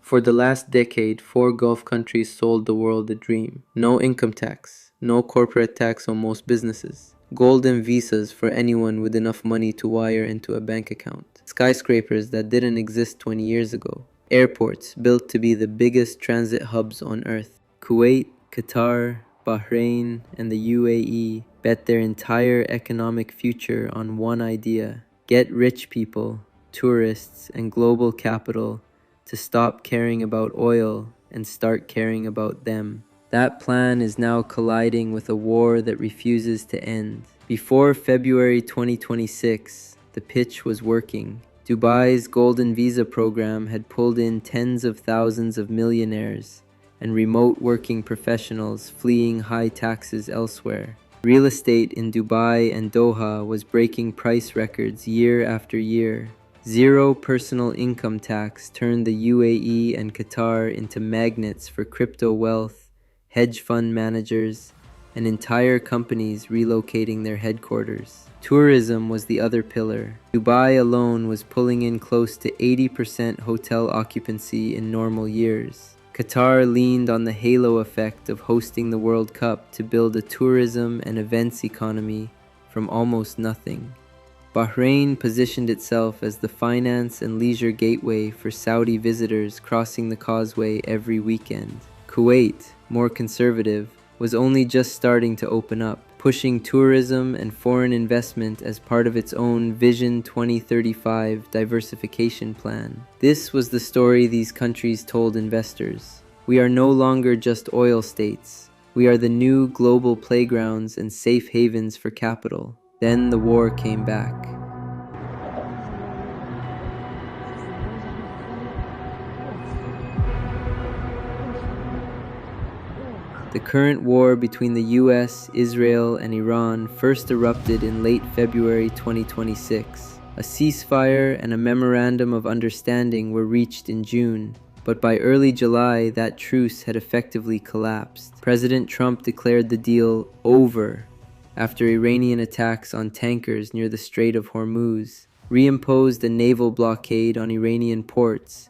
For the last decade, four Gulf countries sold the world a dream. No income tax, no corporate tax on most businesses, golden visas for anyone with enough money to wire into a bank account, skyscrapers that didn't exist 20 years ago, airports built to be the biggest transit hubs on earth. Kuwait, Qatar, Bahrain, and the UAE bet their entire economic future on one idea: get rich people, tourists, and global capital to stop caring about oil and start caring about them. That plan is now colliding with a war that refuses to end. Before February 2026, the pitch was working. Dubai's Golden Visa program had pulled in tens of thousands of millionaires and remote working professionals fleeing high taxes elsewhere. Real estate in Dubai and Doha was breaking price records year after year. Zero personal income tax turned the UAE and Qatar into magnets for crypto wealth, hedge fund managers, and entire companies relocating their headquarters. Tourism was the other pillar. Dubai alone was pulling in close to 80% hotel occupancy in normal years. Qatar leaned on the halo effect of hosting the World Cup to build a tourism and events economy from almost nothing. Bahrain positioned itself as the finance and leisure gateway for Saudi visitors crossing the causeway every weekend. Kuwait, more conservative, was only just starting to open up, pushing tourism and foreign investment as part of its own Vision 2035 diversification plan. This was the story these countries told investors. We are no longer just oil states. We are the new global playgrounds and safe havens for capital. Then the war came back. The current war between the US, Israel, and Iran first erupted in late February 2026. A ceasefire and a memorandum of understanding were reached in June, but by early July that truce had effectively collapsed. President Trump declared the deal over after Iranian attacks on tankers near the Strait of Hormuz, reimposed a naval blockade on Iranian ports,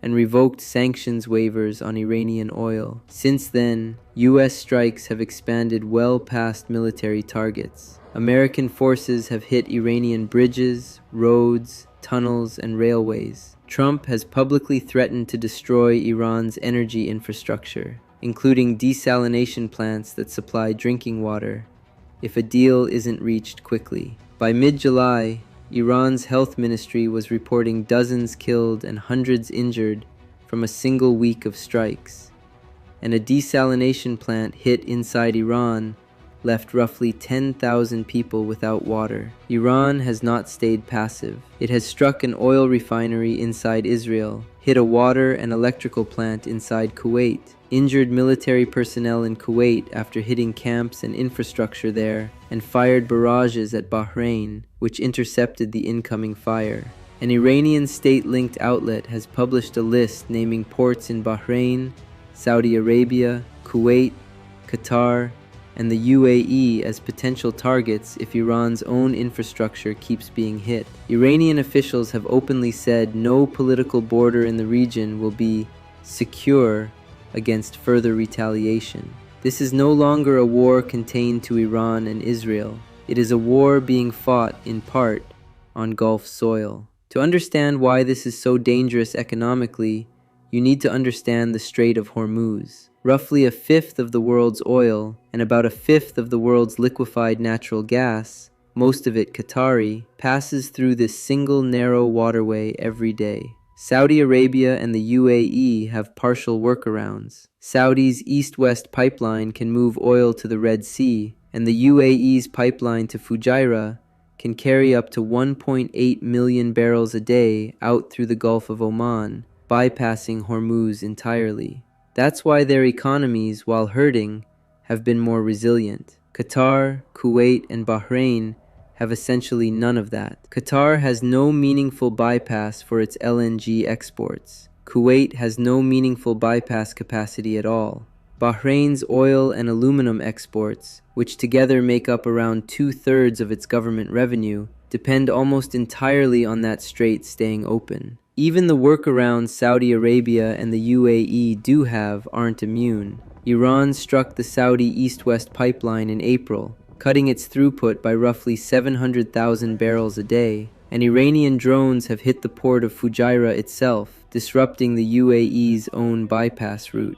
and revoked sanctions waivers on Iranian oil. Since then, US strikes have expanded well past military targets. American forces have hit Iranian bridges, roads, tunnels, and railways. Trump has publicly threatened to destroy Iran's energy infrastructure, including desalination plants that supply drinking water, if a deal isn't reached quickly. By mid-July, Iran's health ministry was reporting dozens killed and hundreds injured from a single week of strikes, and a desalination plant hit inside Iran left roughly 10,000 people without water. Iran has not stayed passive. It has struck an oil refinery inside Israel, hit a water and electrical plant inside Kuwait, injured military personnel in Kuwait after hitting camps and infrastructure there, and fired barrages at Bahrain, which intercepted the incoming fire. An Iranian state-linked outlet has published a list naming ports in Bahrain, Saudi Arabia, Kuwait, Qatar, and the UAE as potential targets if Iran's own infrastructure keeps being hit. Iranian officials have openly said no political border in the region will be secure against further retaliation. This is no longer a war contained to Iran and Israel. It is a war being fought, in part, on Gulf soil. To understand why this is so dangerous economically, you need to understand the Strait of Hormuz. Roughly a fifth of the world's oil and about a fifth of the world's liquefied natural gas, most of it Qatari, passes through this single narrow waterway every day. Saudi Arabia and the UAE have partial workarounds. Saudi's east-west pipeline can move oil to the Red Sea, and the UAE's pipeline to Fujairah can carry up to 1.8 million barrels a day out through the Gulf of Oman, bypassing Hormuz entirely. That's why their economies, while hurting, have been more resilient. Qatar, Kuwait, and Bahrain have essentially none of that. Qatar has no meaningful bypass for its LNG exports. Kuwait has no meaningful bypass capacity at all. Bahrain's oil and aluminum exports, which together make up around 2/3 of its government revenue, depend almost entirely on that strait staying open. Even the workarounds Saudi Arabia and the UAE do have aren't immune. Iran struck the Saudi east-west pipeline in April, cutting its throughput by roughly 700,000 barrels a day, and Iranian drones have hit the port of Fujairah itself, disrupting the UAE's own bypass route.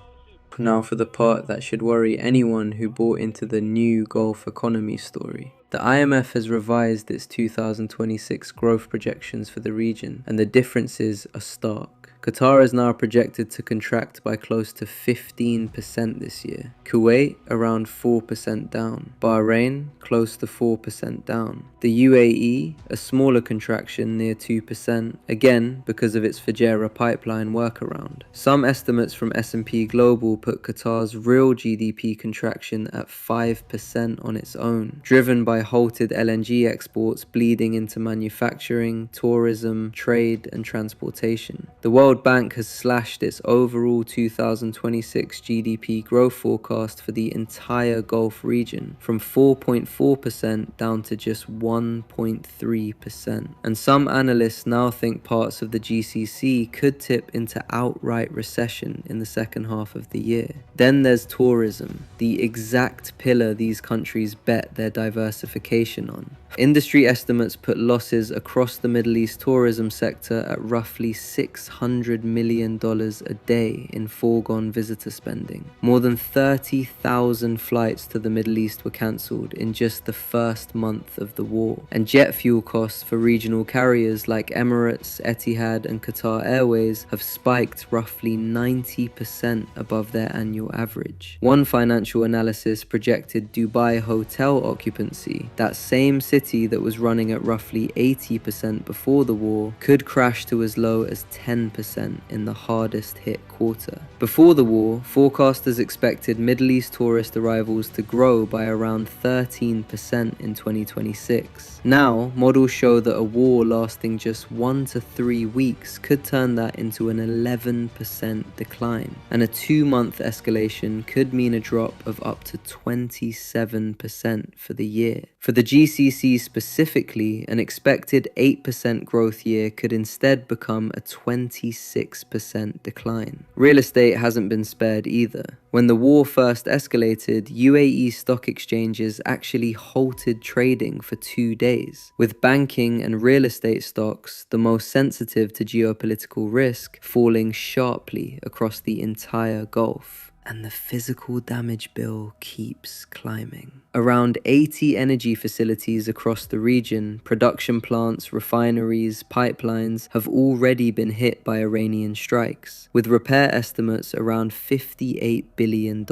Now for the part that should worry anyone who bought into the new Gulf economy story. The IMF has revised its 2026 growth projections for the region, and the differences are stark. Qatar is now projected to contract by close to 15% this year. Kuwait around 4% down. Bahrain close to 4% down. The UAE a smaller contraction near 2%, again because of its Fujairah pipeline workaround. Some estimates from S&P Global put Qatar's real GDP contraction at 5% on its own, driven by halted LNG exports bleeding into manufacturing, tourism, trade, and transportation. The World Bank has slashed its overall 2026 GDP growth forecast for the entire Gulf region from 4.4% down to just 1.3%. And some analysts now think parts of the GCC could tip into outright recession in the second half of the year. Then there's tourism, the exact pillar these countries bet their diversification on. Industry estimates put losses across the Middle East tourism sector at roughly $600 million a day in foregone visitor spending. More than 30,000 flights to the Middle East were cancelled in just the first month of the war. And jet fuel costs for regional carriers like Emirates, Etihad, and Qatar Airways have spiked roughly 90% above their annual average. One financial analysis projected Dubai hotel occupancy, that same city that was running at roughly 80% before the war, could crash to as low as 10% in the hardest hit quarter. Before the war, forecasters expected Middle East tourist arrivals to grow by around 13% in 2026. Now, models show that a war lasting just 1 to 3 weeks could turn that into an 11% decline, and a 2-month escalation could mean a drop of up to 27% for the year. For the GCC specifically, an expected 8% growth year could instead become a 26% decline. Real estate hasn't been spared either. When the war first escalated, UAE stock exchanges actually halted trading for 2 days, with banking and real estate stocks, the most sensitive to geopolitical risk, falling sharply across the entire Gulf. And the physical damage bill keeps climbing. Around 80 energy facilities across the region, production plants, refineries, pipelines, have already been hit by Iranian strikes, with repair estimates around $58 billion.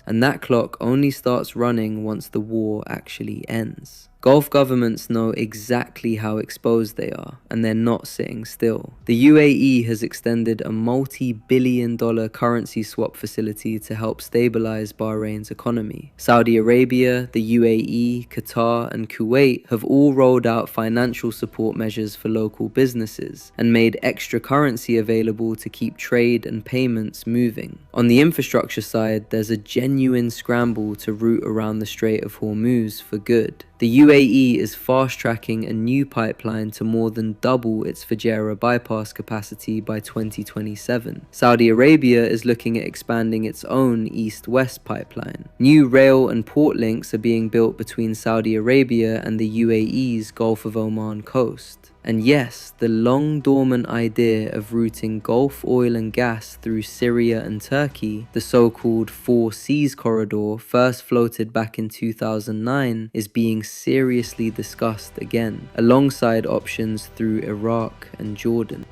And that clock only starts running once the war actually ends. Gulf governments know exactly how exposed they are, and they're not sitting still. The UAE has extended a multi-billion-dollar currency swap facility to help stabilize Bahrain's economy. Saudi Arabia, the UAE, Qatar, and Kuwait have all rolled out financial support measures for local businesses and made extra currency available to keep trade and payments moving. On the infrastructure side, there's a genuine scramble to route around the Strait of Hormuz for good. The UAE is fast-tracking a new pipeline to more than double its Fujairah bypass capacity by 2027. Saudi Arabia is looking at expanding its own east-west pipeline. New rail and port links are being built between Saudi Arabia and the UAE's Gulf of Oman coast. And yes, the long-dormant idea of routing Gulf oil and gas through Syria and Turkey, the so-called Four Seas corridor first floated back in 2009, is being seriously discussed again, alongside options through Iraq and Jordan.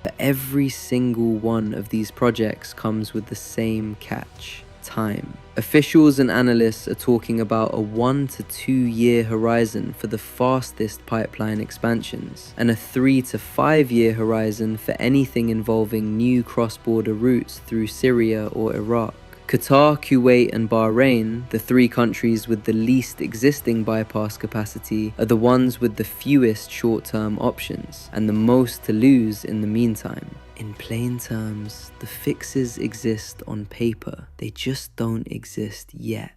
But every single one of these projects comes with the same catch: time. Officials and analysts are talking about a 1 to 2 year horizon for the fastest pipeline expansions, and a 3 to 5 year horizon for anything involving new cross-border routes through Syria or Iraq. Qatar, Kuwait, and Bahrain, the 3 countries with the least existing bypass capacity, are the ones with the fewest short-term options, and the most to lose in the meantime. In plain terms, the fixes exist on paper, they just don't exist yet.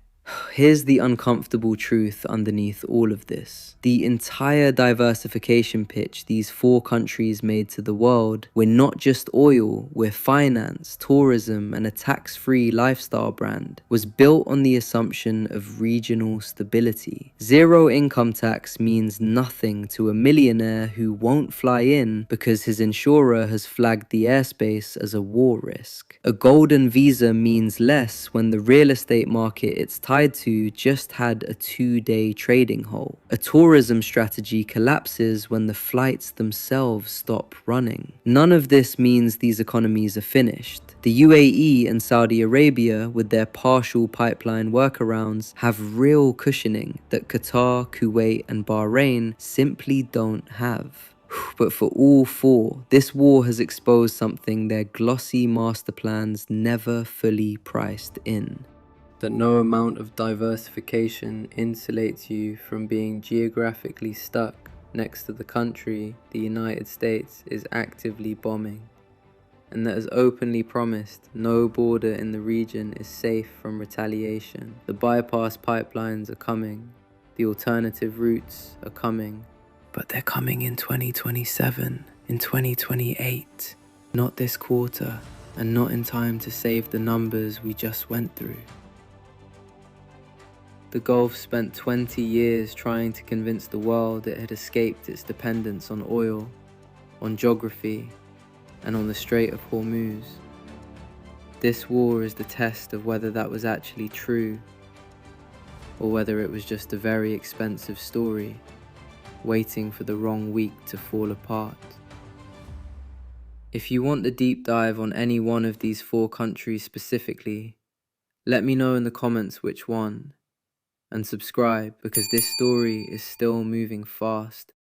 Here's the uncomfortable truth underneath all of this. The entire diversification pitch these four countries made to the world, we're not just oil, we're finance, tourism, and a tax-free lifestyle brand, was built on the assumption of regional stability. Zero income tax means nothing to a millionaire who won't fly in because his insurer has flagged the airspace as a war risk. A golden visa means less when the real estate market it's tied to just had a 2-day trading halt. A tourism strategy collapses when the flights themselves stop running. None of this means these economies are finished. The UAE and Saudi Arabia, with their partial pipeline workarounds, have real cushioning that Qatar, Kuwait, and Bahrain simply don't have. But for all four, this war has exposed something their glossy master plans never fully priced in. That no amount of diversification insulates you from being geographically stuck next to the country the United States is actively bombing. And that as openly promised, no border in the region is safe from retaliation. The bypass pipelines are coming, the alternative routes are coming, but they're coming in 2027, in 2028, not this quarter, and not in time to save the numbers we just went through. The Gulf spent 20 years trying to convince the world it had escaped its dependence on oil, on geography, and on the Strait of Hormuz. This war is the test of whether that was actually true, or whether it was just a very expensive story, waiting for the wrong week to fall apart. If you want the deep dive on any one of these four countries specifically, let me know in the comments which one. And subscribe because this story is still moving fast.